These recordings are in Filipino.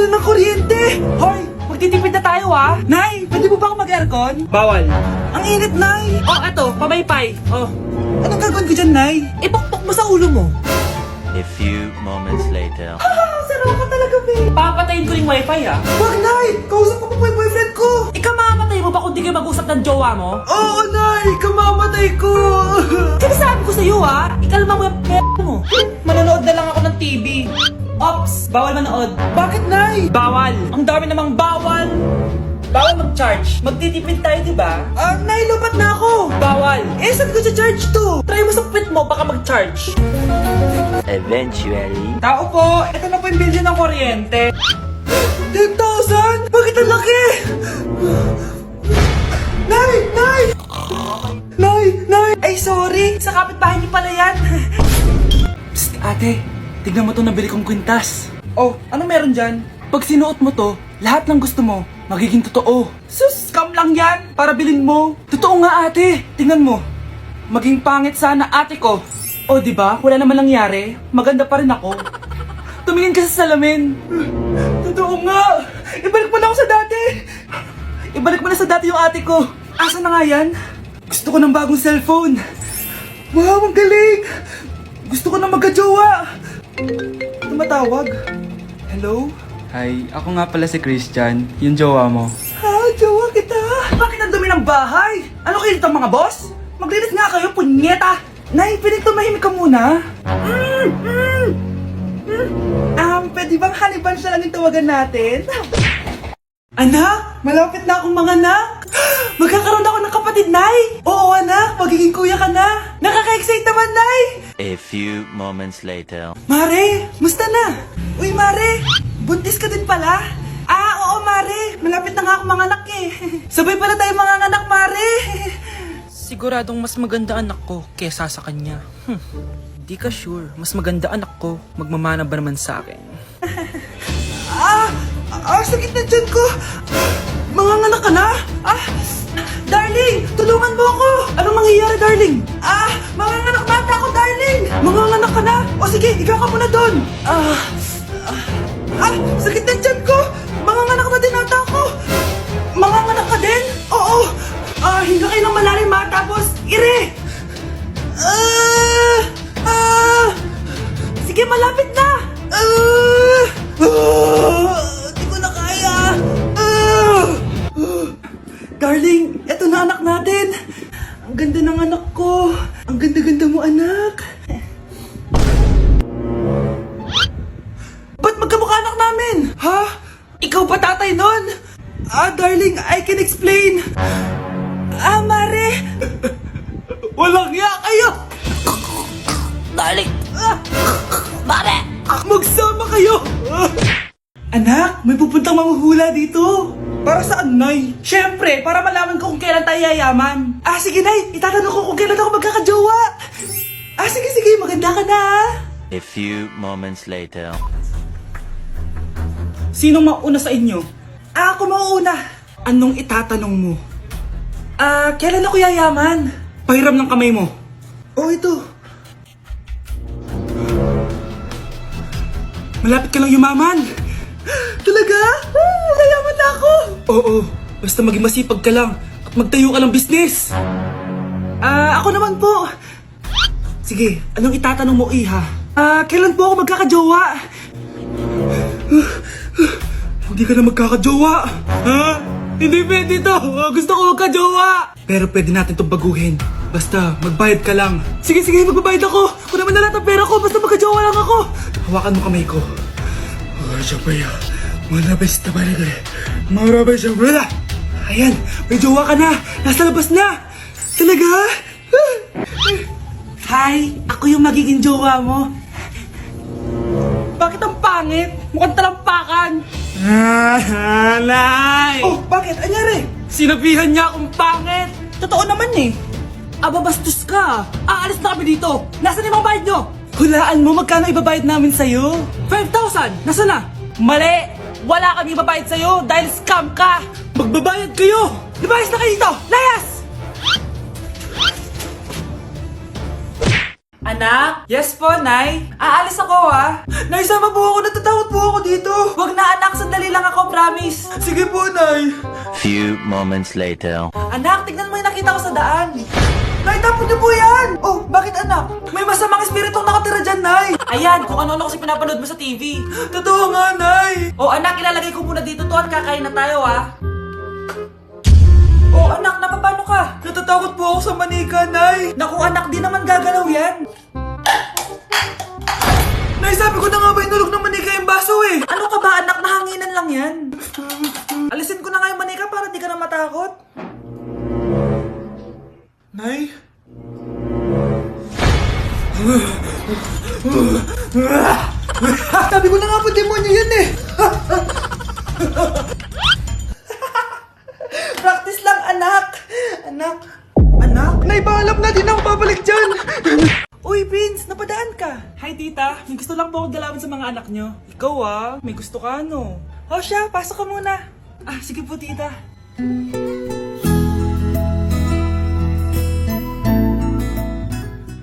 mahal ng kuryente! Hoy! Magtitipid na tayo Nay, pwede mo ba ako mag-aircon? Bawal. Ang init, Nay! Oh, eto, pamaypay. Oh. Anong gagawin ko dyan, Nay? Ipokpok mo sa ulo mo. A few moments later. Sarap ka talaga, babe! Papatayin ko yung wifi Wag, Nay! Kausap ko pa po yung boyfriend ko! Ikaw mamamatay mo ba kung di kayo mag-usap ng jowa mo? Oo, Nay! Kamamatay ko! Sinasabi ko sa'yo ikalma mo yung mo. Manonood na lang ako ng TV. Ops, bawal manood. Bakit, Nay? Bawal. Ang dami namang bawal. Bawal mag-charge. Magtitipid tayo, di ba? Nay, lupat na ako! Bawal. Saan ko charge to? Try mo sa puwit mo, baka mag-charge. Eventually. Tao po, ito na po yung bill ng kuryente. 10,000? Bakit ang laki? Nay! Nay! Nay! Nay! Ay, sorry! Sa kapitbahay niyo pala yan. Psst, ate. Tignan mo to nabili kong kwintas. Oh, ano meron dyan? Pag sinuot mo to, lahat ng gusto mo, magiging totoo. Sus, scam lang yan. Para bilhin mo. Totoo nga, ate. Tingnan mo. Maging pangit sana ate ko. O, di ba? Wala naman nangyari. Maganda pa rin ako. Tumingin ka sa salamin. Totoo nga. Ibalik mo na ako sa dati. Ibalik mo na sa dati yung ate ko. Asa na nga yan? Gusto ko ng bagong cellphone. Wow, ang galing. Gusto ko na magka-jowa. Tumatawag. Hello? Hi, ako nga pala si Christian, yung jowa mo. Ha, jowa kita. Bakit ang dumi ng bahay? Ano kayo dito mga boss? Maglinis nga kayo, punyeta. Nay, pwede tumahimik ka muna? Pwede bang honey bunch na lang yung tawagan natin? Anak, malapit na akong mga anak. Magkakaroon ako ng kapatid, Nay. Oo, anak, magiging kuya ka na. Nakaka-excite naman, Nay. A few moments later. Mare, musta na? Uy, Mare, buntis ka din pala? Oo, Mare. Malapit na nga akong mga anak eh. Sabay pala tayo mga anak, Mare. Siguradong mas maganda anak ko kesa sa kanya. Di ka sure. Mas maganda anak ko. Magmamana ba naman sa akin? Sakit na dyan ko. Manganganak ka na? Darling, tulungan mo ako. Anong mangyayari, darling? Manganganak bata ako, darling. Manganganak ka na? O sige, ikaw ka muna doon. Sakit na dyan ko. Manganganak na din ata ako. Manganganak ka din? Oo. Hinga kayo ng malalim tapos ire. Sige, malapit na. Di ko na kaya. Darling, eto na anak natin. Ang ganda ng anak ko. Ang ganda-ganda mo, anak. Ba't magkamukha anak namin? Ha? Ikaw ba tatay nun? Darling, I can explain. Mare. Walang ya kayo. Darling! Mare! Magsama kayo. Anak, may pupuntang manghuhula dito. Para saan, Nay? Siyempre, para malaman ko kung kailan tayo yayaman. Sige, Nay. Itatanong ko kung kailan ako magkakajowa. Sige, maganda ka na. A few moments later. Sinong mauna sa inyo? Ako mauuna. Anong itatanong mo? Kailan ako yayaman? Pahiram ng kamay mo. Ito. Malapit ka lang yumaman. Talaga? Yayaman na ako. Oo, basta maging masipag ka lang at magtayo ka ng business. Ako naman po. Sige, anong itatanong mo, Iha? Kailan po ako magkakajowa? Hindi ka na magkakajowa. Hindi pwede to. Gusto ko magkajowa. Pero pwede natin itong baguhin. Basta, magbayad ka lang. Sige, magbabayad ako. Kung naman na lahat ang pera ko, basta magkajowa lang ako. Hawakan mo kamay ko. Ayan, may jowa ka na. Nasa labas na. Talaga? Hi, ako yung magiging jowa mo. Bakit ang pangit? Mukhang talampakan. Nay! Bakit? Anyari? Sinabihan niya akong pangit. Totoo naman eh. Bastos ka. Aalis na kami dito. Nasaan yung mga bayad nyo? Hulaan mo magkano ibabayad namin sa'yo. 5,000! Nasaan na? Mali! Wala kami ibabayad sa'yo dahil scam ka! Magbabayad kayo! Lumayas na kayo dito! Layas! Anak? Yes po, Nay? Aalis ako Nay, sama po ako. Natatakot po ako dito. Wag na anak, sandali promise. Sige po, Nay. Few moments later. Anak, tignan mo yung nakita ko sa daan. Nay, tapon niyo po yan! Oh, bakit anak? May masamang espiritong nakatira dyan, Nay! Ayan, kung ano-ano kasi pinapanood mo sa TV. Totoo nga, Nay! Oh, anak, ilalagay ko muna dito to at kakain na tayo, ha? Oh, anak, napapano ka? Natatakot po ako sa manika, Nay! Naku, anak, di naman gagalaw yan. Nay, sabi ko na nga ba inulog ng manika yung baso eh! Ano ka ba, anak? Nahanginan lang yan. Alisin ko na nga yung manika para di ka na matakot. Nay? Sabi ko na nga po, demonyo yan eh! Practice lang, anak. Anak. Anak? Nay, paalam na, di na ako babalik dyan! Uy, Prince, napadaan ka. Hi, tita. May gusto lang po akong dalawin sa mga anak nyo. Ikaw, may gusto ka, no? O siya, pasok ka muna. Ah, sige po, tita.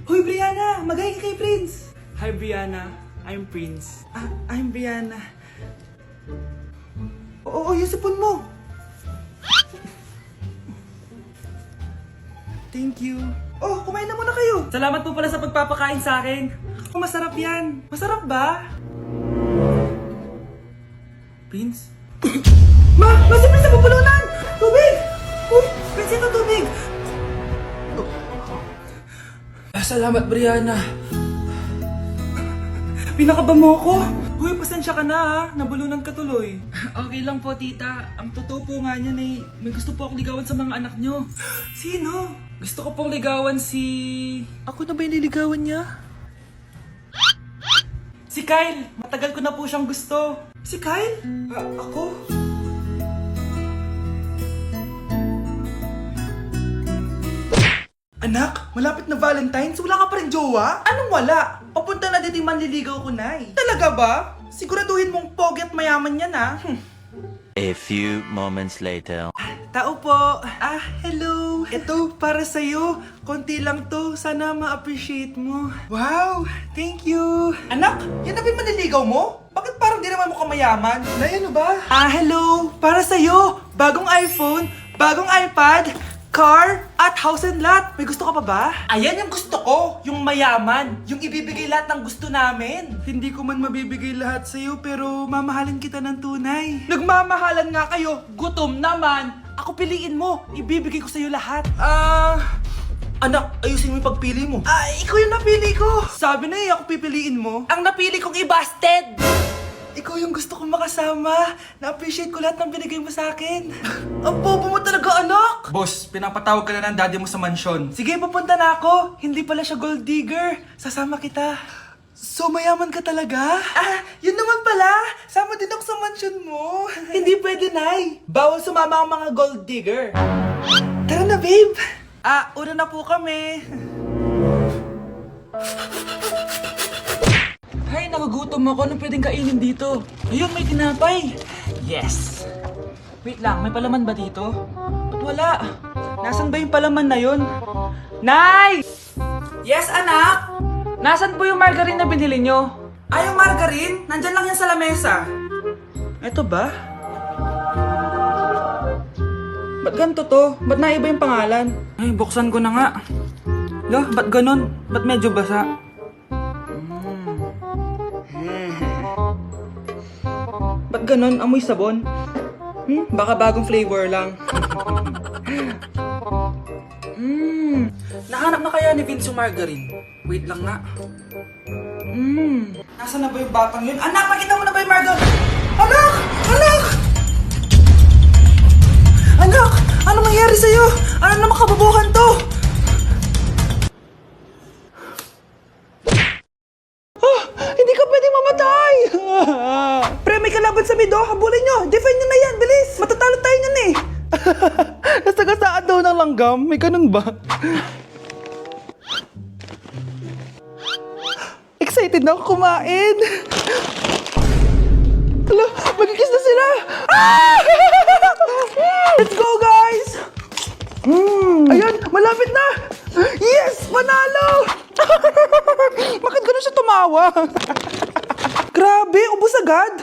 Hoy, Brianna, magay ka kay Prince. Hi, Brianna. I'm Prince. Ah, I'm Brianna. Oo, yung sipon mo! Thank you. Oh, kumain na muna kayo! Salamat po pala sa pagpapakain sa akin. Oh, masarap yan. Masarap ba? Prince? Ma, si Prince na pupulunan! Tubig! Uy, Prince, ito tubig. Salamat, Brianna. Pinakaba mo ako. Uy, pasensya ka na ha. Nabulunan ka tuloy. Okay lang po, tita. Ang totoo po nga niyan eh, may gusto po akong ligawan sa mga anak nyo. Sino? Gusto ko pong ligawan si... Ako na ba yung niligawan niya? Si Kyle. Matagal ko na po siyang gusto. Si Kyle? Ako? Anak, malapit na Valentine's, wala ka pa rin jowa? Anong wala? Papunta na dito yung manliligaw ko, Nay. Talaga ba? Siguraduhin mong pogi at mayaman yan, ha? A few moments later. Tao po. Ah, hello. Ito, para sa'yo. Konti lang to. Sana ma-appreciate mo. Wow, thank you. Anak, yan na ba yung manliligaw mo? Bakit parang di naman mukhang mayaman? Nay, ano ba? Ah, hello. Para sa'yo. Bagong iPhone, bagong iPad, car, at house and lot. May gusto ka pa ba? Ayan yung gusto ko. Yung mayaman. Yung ibibigay lahat ng gusto namin. Hindi ko man mabibigay lahat sa'yo, pero mamahalin kita ng tunay. Nagmamahalan nga kayo. Gutom naman. Ako piliin mo. Ibibigay ko sa'yo lahat. Anak, ayusin mo yung pagpili mo. Ikaw yung napili ko. Sabi na ako pipiliin mo. Ang napili kong i-busted. Ikaw yung gusto kong makasama. Na-appreciate ko lahat ng binigay mo sa akin. Ang bobo mo talaga, anak! Boss, pinapatawag ka na ng daddy mo sa mansyon. Sige, papunta na ako. Hindi pala siya gold digger. Sasama kita. So, mayaman ka talaga? Yun naman pala. Sama din ako sa mansyon mo. Hindi pwede, Nay. Bawal sumama ang mga gold digger. Tara na, babe. Una na po kami. Ay, nagugutom ako. Anong pwedeng kainin dito? Ayun, may tinapay. Yes. Wait lang, may palaman ba dito? Ba't wala? Nasaan ba yung palaman na yun? Nay! Yes, anak? Nasaan po yung margarine na binili nyo? Yung margarine? Nandyan lang yan sa lamesa. Eto ba? Ba't ganito to? Ba't naiba yung pangalan? Ay, buksan ko na nga. Lo, ba't ganun? Ba't medyo basa? Ba't ganun? Amoy sabon? Baka bagong flavor lang. Nahanap na kaya ni Vince yung margarine? Wait lang nga. Nasaan na ba yung batang yun? Anak, nakita mo na ba yung margarine? Anak! Anak! Anak! Ano nangyari sa'yo? Ano naman kababuhan to? Hindi ka pwede mamatay! Pre, may kalaban sa mid, habulin nyo! Defend nyo na yan! Bilis! Matatalo tayo nyan eh! Nasagasaan daw ng langgam? May ganun ba? Excited na ako kumain! Hala, magkikis na sila! Let's go, guys! Ayan, malapit na! Yes! Panalo! Bakit ganun siya tumawa? Grabe, ubos agad!